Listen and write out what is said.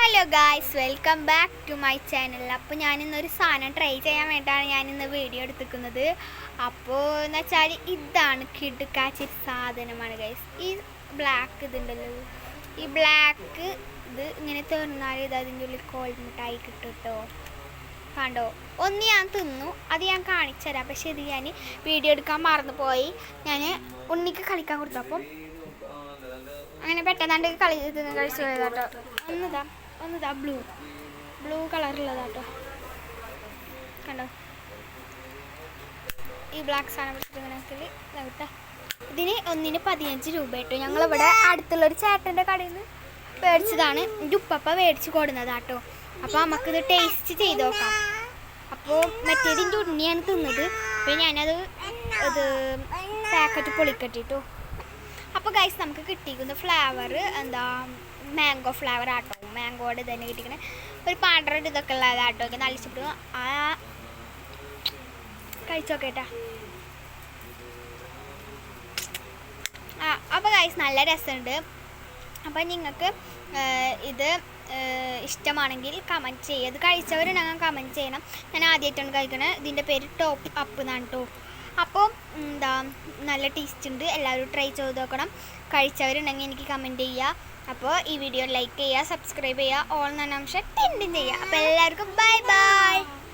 Hello guys, welcome back to my channel. അപ്പോൾ ഞാനിന്നൊരു സാധനം ട്രൈ ചെയ്യാൻ വേണ്ടിയിട്ടാണ് ഞാനിന്ന് വീഡിയോ എടുത്തിരിക്കുന്നത്. അപ്പോൾ എന്ന് വെച്ചാൽ ഇതാണ് കിടുക്കാച്ചൊരു സാധനമാണ് ഗൈസ്. ഈ ബ്ലാക്ക് ഇതുണ്ടല്ലോ, ഈ ബ്ലാക്ക് ഇത് ഇങ്ങനെ തിന്നാൽ ഇത് അതിൻ്റെ ഉള്ളിൽ കോൾമുട്ടായി കിട്ടും കേട്ടോ. കണ്ടോ, ഒന്ന് ഞാൻ തിന്നു, അത് ഞാൻ കാണിച്ചു തരാം. പക്ഷേ ഇത് ഞാൻ വീഡിയോ എടുക്കാൻ മറന്നു പോയി. ഞാൻ ഉണ്ണിക്ക് കളിക്കാൻ കൊടുത്തു. അപ്പം അങ്ങനെ പെട്ടെന്നാണ്ട് കഴിച്ചു പോയതാട്ടോ. ഒന്നിതാ ബ്ലൂ കളറുള്ളതാട്ടോ. കണ്ടോ, ഈ ബ്ലാക്ക് സാധനം പിടിച്ചിട്ട് ഇങ്ങനെ ഇതിന് ഒന്നിന് 15 രൂപ കേട്ടോ. ഞങ്ങളിവിടെ അടുത്തുള്ളൊരു ചേട്ടൻ്റെ കടയിൽ നിന്ന് മേടിച്ചതാണ്. എൻ്റെ ഉപ്പപ്പ മേടിച്ച് കൊടുന്നതാട്ടോ. അപ്പോൾ നമുക്കിത് ടേസ്റ്റ് ചെയ്ത് നോക്കാം. അപ്പോൾ മറ്റേതിൻ്റെ ഉണ്ണിയാണ് തിന്നത്. അപ്പോൾ ഞാനത് പാക്കറ്റ് പൊളിക്കട്ടിട്ടോ. അപ്പോൾ ഗൈസ്, നമുക്ക് കിട്ടിയിരിക്കുന്ന ഫ്ലേവർ എന്താ, മാംഗോ ഫ്ലേവർ ആട്ടോ. മാംഗോയുടെ തന്നെ കിട്ടിക്കണേ ഒരു പാണ്ടറ ഇതൊക്കെ ഉള്ളതാട്ടോ. ഒക്കെ നല്ല ഇഷ്ടപ്പെടും. കഴിച്ചോക്കേട്ടാ. അപ്പോൾ ഗൈസ്, നല്ല രസമുണ്ട്. അപ്പോൾ നിങ്ങൾക്ക് ഇത് ഇഷ്ടമാണെങ്കിൽ കമൻറ്റ് ചെയ്യുക. ഇത് കഴിച്ചവരുണ്ടെങ്കിൽ കമൻറ്റ് ചെയ്യണം. ഞാൻ ആദ്യമായിട്ടാണ് കഴിക്കണത്. ഇതിൻ്റെ പേര് ടോപ്പ് അപ്പ് എന്നാണ് കേട്ടോ. അപ്പോൾ എന്താ, നല്ല ടേസ്റ്റ് ഉണ്ട്. എല്ലാവരും ട്രൈ ചെയ്ത് നോക്കണം. കഴിച്ചവരുണ്ടെങ്കിൽ എനിക്ക് കമൻറ്റ് ചെയ്യുക. അപ്പോൾ ഈ വീഡിയോ ലൈക്ക് ചെയ്യുക, സബ്സ്ക്രൈബ് ചെയ്യുക, ഓൾ എന്ന നിമിഷം ടിൻഡിൻ ചെയ്യുക. അപ്പോൾ എല്ലാവർക്കും ബൈ ബൈ.